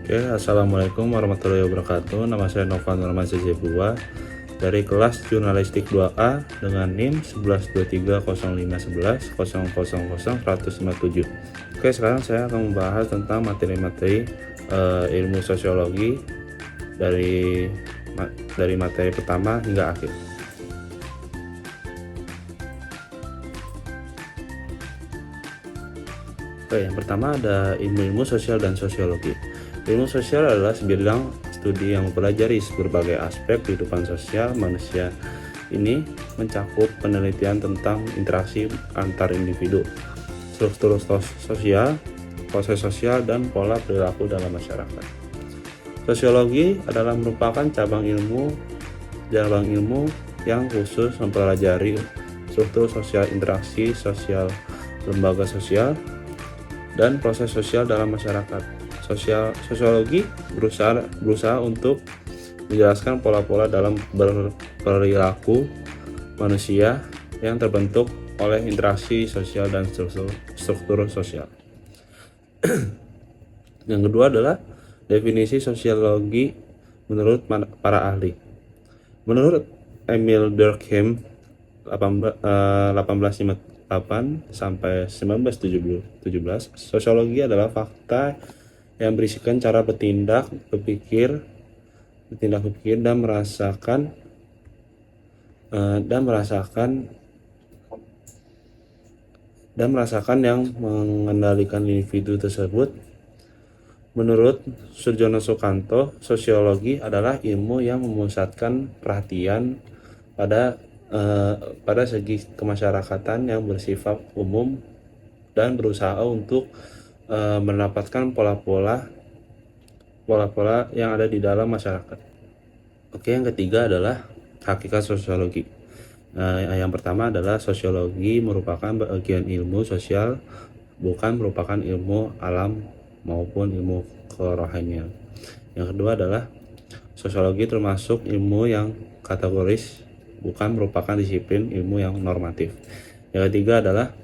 Assalamualaikum warahmatullahi wabarakatuh. Nama saya Novan Rahman Sejebua dari kelas Jurnalistik 2A dengan NIM 11230511000157. Oke, sekarang saya akan membahas tentang materi-materi ilmu sosiologi dari materi pertama hingga akhir. Oke, yang pertama ada ilmu sosial dan sosiologi. Ilmu sosial adalah sebidang studi yang mempelajari berbagai aspek kehidupan sosial manusia. Ini mencakup penelitian tentang interaksi antar individu, struktur sosial, proses sosial, dan pola perilaku dalam masyarakat. Sosiologi adalah merupakan cabang ilmu yang khusus mempelajari struktur sosial, interaksi sosial, lembaga sosial, dan proses sosial dalam masyarakat. Sosiologi berusaha untuk menjelaskan pola-pola dalam berperilaku manusia yang terbentuk oleh interaksi sosial dan struktur sosial. Yang kedua adalah definisi sosiologi menurut para ahli. Menurut Emil Durkheim 1858 sampai 1917, sosiologi adalah fakta yang berisikan cara bertindak, berpikir dan merasakan yang mengendalikan individu tersebut. Menurut Surjono Sukanto, sosiologi adalah ilmu yang memusatkan perhatian pada segi kemasyarakatan yang bersifat umum dan berusaha untuk mendapatkan pola-pola yang ada di dalam masyarakat. Oke, yang ketiga adalah hakikat sosiologi. Yang pertama adalah sosiologi merupakan bagian ilmu sosial, bukan merupakan ilmu alam maupun ilmu kerohanian. Yang kedua adalah sosiologi termasuk ilmu yang kategoris, bukan merupakan disiplin ilmu yang normatif. Yang ketiga adalah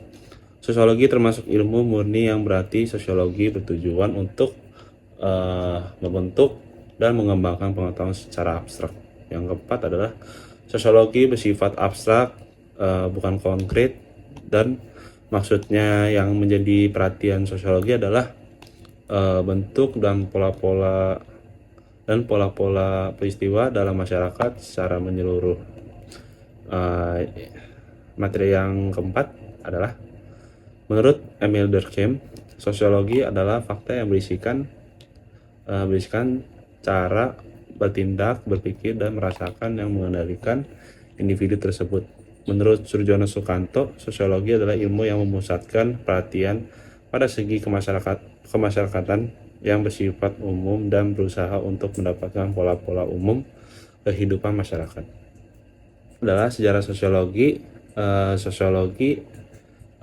sosiologi termasuk ilmu murni, yang berarti sosiologi bertujuan untuk membentuk dan mengembangkan pengetahuan secara abstrak. Yang keempat adalah sosiologi bersifat abstrak, bukan konkret, dan maksudnya yang menjadi perhatian sosiologi adalah bentuk dan pola-pola peristiwa dalam masyarakat secara menyeluruh. Materi yang keempat adalah menurut Emil Durkheim, sosiologi adalah fakta yang berisikan cara bertindak, berpikir, dan merasakan yang mengendalikan individu tersebut. Menurut Surjono Sukanto, sosiologi adalah ilmu yang memusatkan perhatian pada segi kemasyarakatan yang bersifat umum dan berusaha untuk mendapatkan pola-pola umum kehidupan masyarakat. Adalah sejarah sosiologi. Sosiologi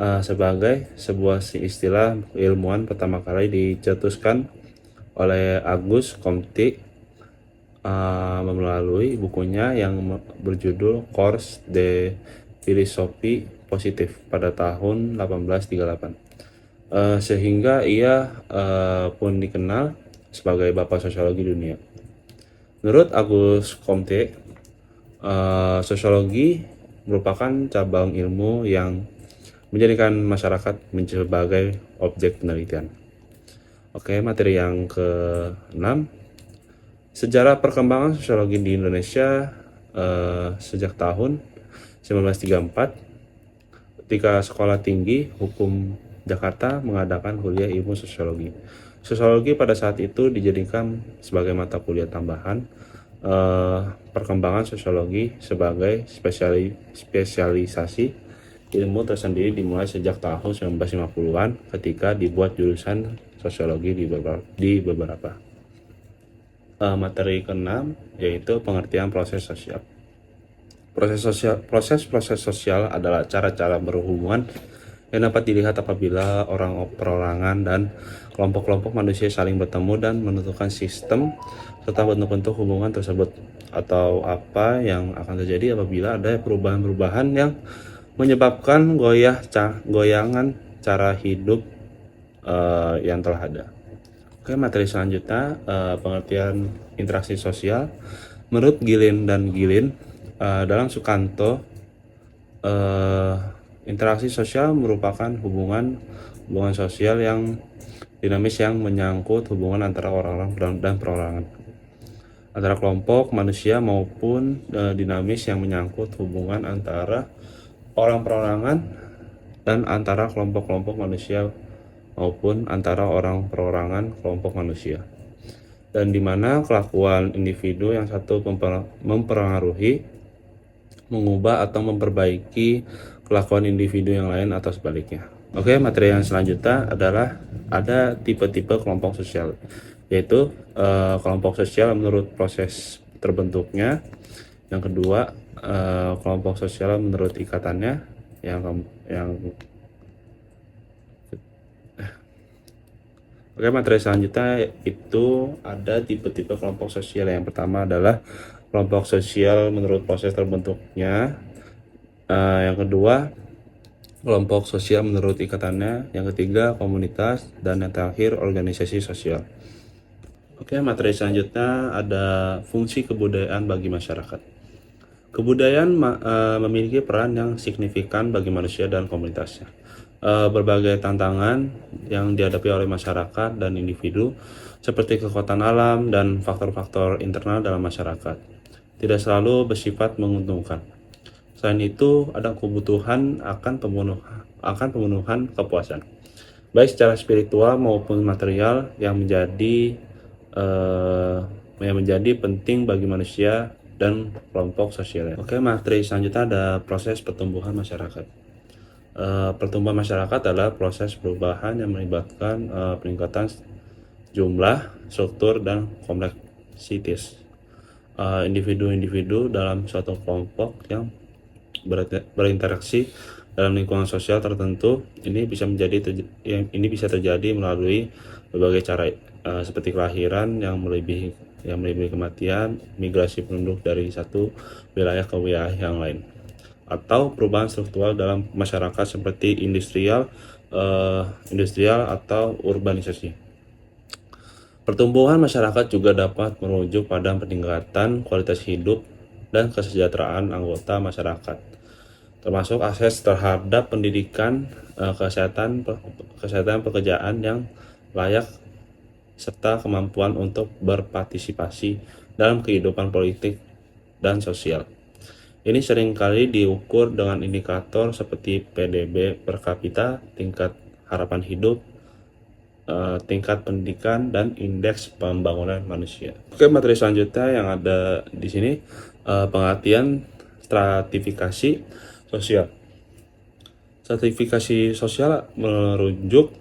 sebagai sebuah istilah ilmuwan pertama kali dicetuskan oleh Auguste Comte melalui bukunya yang berjudul Cours de Philosophie Positive pada tahun 1838. Sehingga ia pun dikenal sebagai bapak sosiologi dunia. Menurut Auguste Comte, sosiologi merupakan cabang ilmu yang menjadikan masyarakat sebagai objek penelitian. Oke, materi yang ke-6, sejarah perkembangan sosiologi di Indonesia sejak tahun 1934, ketika Sekolah Tinggi Hukum Jakarta mengadakan kuliah ilmu sosiologi. Sosiologi pada saat itu dijadikan sebagai mata kuliah tambahan. Perkembangan sosiologi sebagai spesialisasi ilmu tersendiri dimulai sejak tahun 1950-an ketika dibuat jurusan sosiologi di beberapa. Materi ke-6 yaitu pengertian proses sosial. Proses sosial adalah cara-cara berhubungan yang dapat dilihat apabila perorangan dan kelompok-kelompok manusia saling bertemu dan menentukan sistem serta bentuk-bentuk hubungan tersebut, atau apa yang akan terjadi apabila ada perubahan-perubahan yang menyebabkan goyangan cara hidup yang telah ada. Oke, materi selanjutnya pengertian interaksi sosial. Menurut Gilin dan Gilin, dalam Sukanto, interaksi sosial merupakan hubungan sosial yang dinamis yang menyangkut hubungan antara orang-orang dan perorangan, antara kelompok manusia, maupun dinamis yang menyangkut hubungan antara orang perorangan dan antara kelompok-kelompok manusia maupun antara orang perorangan kelompok manusia, dan di mana kelakuan individu yang satu mempengaruhi, mengubah atau memperbaiki kelakuan individu yang lain atau sebaliknya. Oke, materi yang selanjutnya adalah ada tipe-tipe kelompok sosial, yaitu kelompok sosial menurut proses terbentuknya. Yang kedua, kelompok sosial menurut ikatannya. Oke, materi selanjutnya itu ada tipe-tipe kelompok sosial. Yang pertama adalah kelompok sosial menurut proses terbentuknya. Yang kedua, kelompok sosial menurut ikatannya. Yang ketiga, komunitas. Dan yang terakhir, organisasi sosial. Oke, materi selanjutnya ada fungsi kebudayaan bagi masyarakat. Kebudayaan memiliki peran yang signifikan bagi manusia dan komunitasnya. Berbagai tantangan yang dihadapi oleh masyarakat dan individu, seperti kekuatan alam dan faktor-faktor internal dalam masyarakat, tidak selalu bersifat menguntungkan. Selain itu, ada kebutuhan akan pemenuhan kepuasan, baik secara spiritual maupun material, yang menjadi penting bagi manusia dan kelompok sosial. Oke, materi selanjutnya ada proses pertumbuhan masyarakat. Pertumbuhan masyarakat adalah proses perubahan yang melibatkan peningkatan jumlah, struktur, dan kompleksitas individu-individu dalam suatu kelompok yang berinteraksi dalam lingkungan sosial tertentu. Ini bisa terjadi melalui berbagai cara, seperti kelahiran yang melebihi kematian, migrasi penduduk dari satu wilayah ke wilayah yang lain, atau perubahan struktural dalam masyarakat seperti industrial atau urbanisasi. Pertumbuhan masyarakat juga dapat merujuk pada peningkatan kualitas hidup dan kesejahteraan anggota masyarakat, termasuk akses terhadap pendidikan, kesehatan, pekerjaan yang layak, serta kemampuan untuk berpartisipasi dalam kehidupan politik dan sosial. Ini seringkali diukur dengan indikator seperti PDB per kapita, tingkat harapan hidup, tingkat pendidikan, dan indeks pembangunan manusia. Oke, materi selanjutnya yang ada di sini pengertian stratifikasi sosial. Stratifikasi sosial merujuk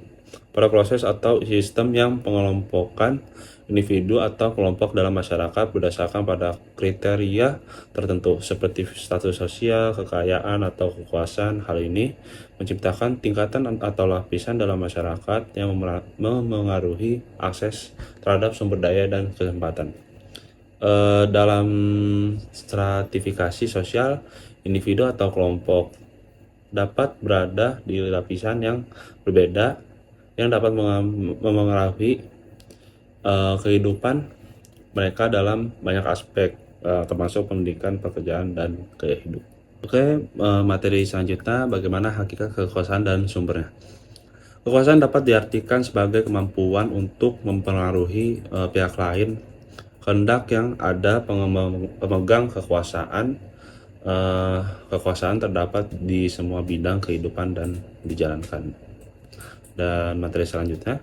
pada proses atau sistem yang pengelompokan individu atau kelompok dalam masyarakat berdasarkan pada kriteria tertentu seperti status sosial, kekayaan, atau kekuasaan. Hal ini menciptakan tingkatan atau lapisan dalam masyarakat yang memengaruhi akses terhadap sumber daya dan kesempatan. Dalam stratifikasi sosial, individu atau kelompok dapat berada di lapisan yang berbeda yang dapat memengaruhi kehidupan mereka dalam banyak aspek, termasuk pendidikan, pekerjaan, dan gaya hidup. Oke, materi selanjutnya bagaimana hakikat kekuasaan dan sumbernya. Kekuasaan dapat diartikan sebagai kemampuan untuk mempengaruhi pihak lain, kehendak yang ada pemegang kekuasaan. Kekuasaan terdapat di semua bidang kehidupan dan dijalankan. Dan materi selanjutnya,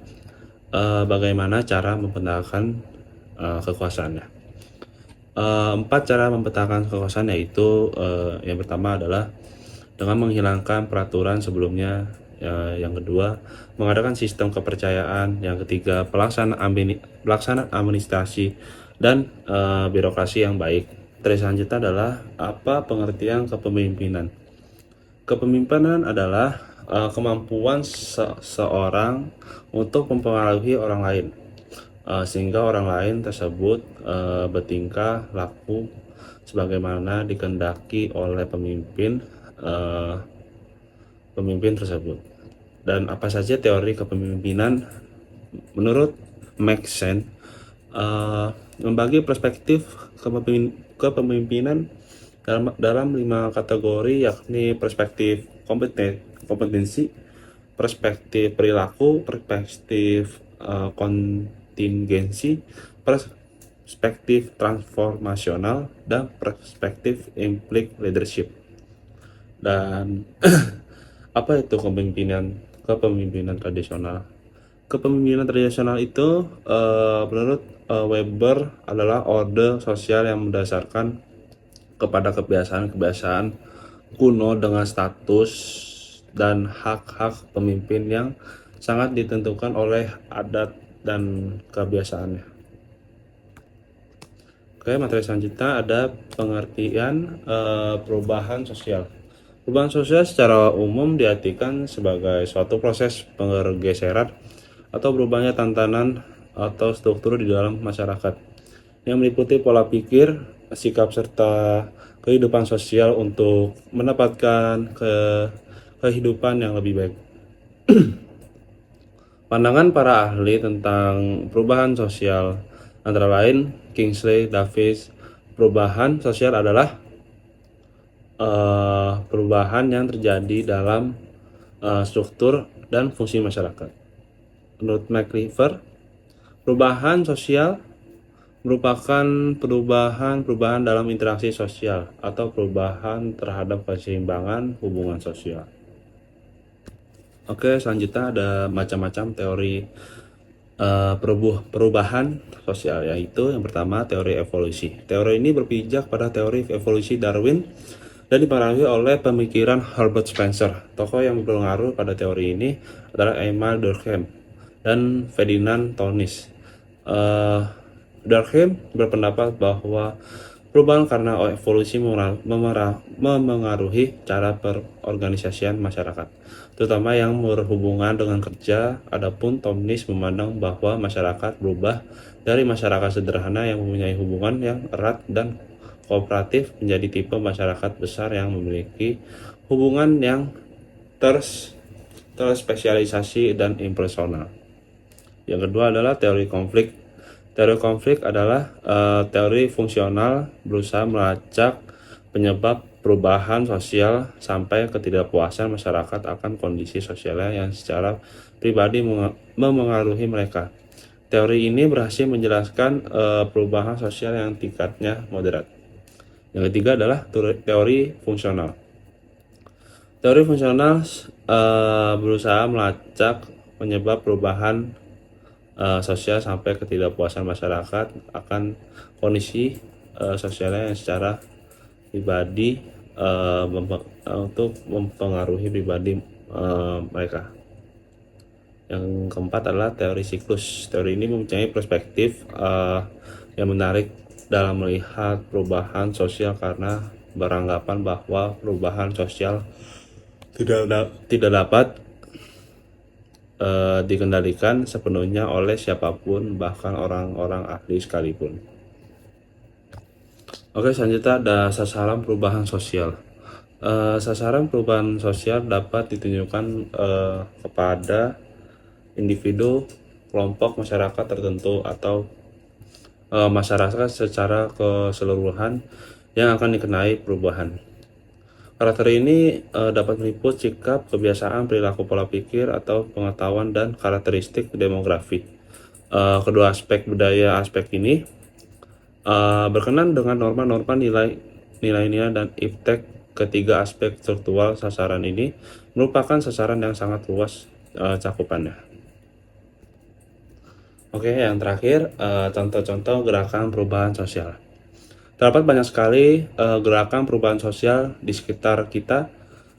bagaimana cara memetakan kekuasaannya. 4 cara memetakan kekuasaan, yaitu yang pertama adalah dengan menghilangkan peraturan sebelumnya, yang kedua mengadakan sistem kepercayaan, yang ketiga pelaksanaan administrasi dan birokrasi yang baik. Materi selanjutnya adalah apa pengertian kepemimpinan. Kepemimpinan adalah kemampuan seorang untuk mempengaruhi orang lain, sehingga orang lain tersebut bertingkah laku sebagaimana dikehendaki oleh pemimpin tersebut. Dan apa saja teori kepemimpinan menurut make sense, membagi perspektif kepemimpinan dalam 5 kategori, yakni perspektif kompetensi, perspektif perilaku, perspektif kontingensi, perspektif transformasional, dan perspektif implied leadership. Dan apa itu kepemimpinan tradisional? Kepemimpinan tradisional itu menurut Weber adalah orde sosial yang mendasarkan kepada kebiasaan-kebiasaan kuno dengan status dan hak-hak pemimpin yang sangat ditentukan oleh adat dan kebiasaannya. Oke, materi selanjutnya ada pengertian perubahan sosial. Perubahan sosial secara umum diartikan sebagai suatu proses pergeseran atau berubahnya tantangan atau struktur di dalam masyarakat yang meliputi pola pikir, sikap, serta kehidupan sosial untuk mendapatkan kehidupan yang lebih baik. Pandangan para ahli tentang perubahan sosial antara lain Kingsley Davis, perubahan sosial adalah perubahan yang terjadi dalam struktur dan fungsi masyarakat. Menurut McIver, perubahan sosial merupakan perubahan dalam interaksi sosial atau perubahan terhadap keseimbangan hubungan sosial. Oke, selanjutnya ada macam-macam teori perubahan sosial, yaitu yang pertama teori evolusi. Teori ini berpijak pada teori evolusi Darwin dan dipengaruhi oleh pemikiran Herbert Spencer. Tokoh yang berpengaruh pada teori ini adalah Emil Durkheim dan Ferdinand Tönnies. Durkheim berpendapat bahwa perubahan karena evolusi memengaruhi cara perorganisasian masyarakat, terutama yang berhubungan dengan kerja. Adapun Tönnies memandang bahwa masyarakat berubah dari masyarakat sederhana yang mempunyai hubungan yang erat dan kooperatif menjadi tipe masyarakat besar yang memiliki hubungan yang terspesialisasi dan impersonal. Yang kedua adalah teori konflik. Teori konflik adalah teori fungsional berusaha melacak penyebab perubahan sosial sampai ketidakpuasan masyarakat akan kondisi sosialnya yang secara pribadi memengaruhi mereka. Teori ini berhasil menjelaskan perubahan sosial yang tingkatnya moderat. Yang ketiga adalah teori fungsional. Teori fungsional berusaha melacak penyebab perubahan sosial sampai ketidakpuasan masyarakat akan kondisi sosialnya yang secara pribadi untuk mempengaruhi pribadi mereka. Yang keempat adalah teori siklus. Teori ini mempunyai perspektif yang menarik dalam melihat perubahan sosial karena beranggapan bahwa perubahan sosial tidak dapat dikendalikan sepenuhnya oleh siapapun, bahkan orang-orang ahli sekalipun. Oke, selanjutnya ada sasaran perubahan sosial. Sasaran perubahan sosial dapat ditunjukkan kepada individu, kelompok masyarakat tertentu, atau masyarakat secara keseluruhan yang akan dikenai perubahan. Karakter ini dapat meliput sikap, kebiasaan, perilaku, pola pikir, atau pengetahuan dan karakteristik demografi. Kedua aspek budaya aspek ini berkenan dengan norma-norma nilai-nilai dan iptek. Ketiga aspek struktural sasaran ini merupakan sasaran yang sangat luas cakupannya. Oke, yang terakhir contoh-contoh gerakan perubahan sosial. Terdapat banyak sekali gerakan perubahan sosial di sekitar kita.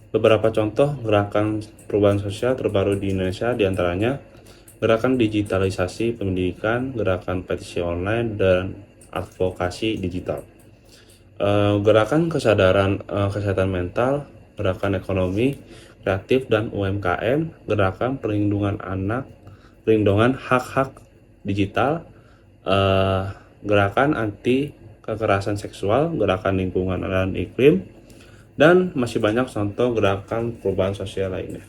Beberapa contoh gerakan perubahan sosial terbaru di Indonesia diantaranya gerakan digitalisasi pendidikan, gerakan petisi online, dan advokasi digital. Gerakan kesadaran kesehatan mental, gerakan ekonomi kreatif dan UMKM, gerakan perlindungan anak, perlindungan hak-hak digital, gerakan anti kekerasan seksual, gerakan lingkungan dan iklim, dan masih banyak contoh gerakan perubahan sosial lainnya.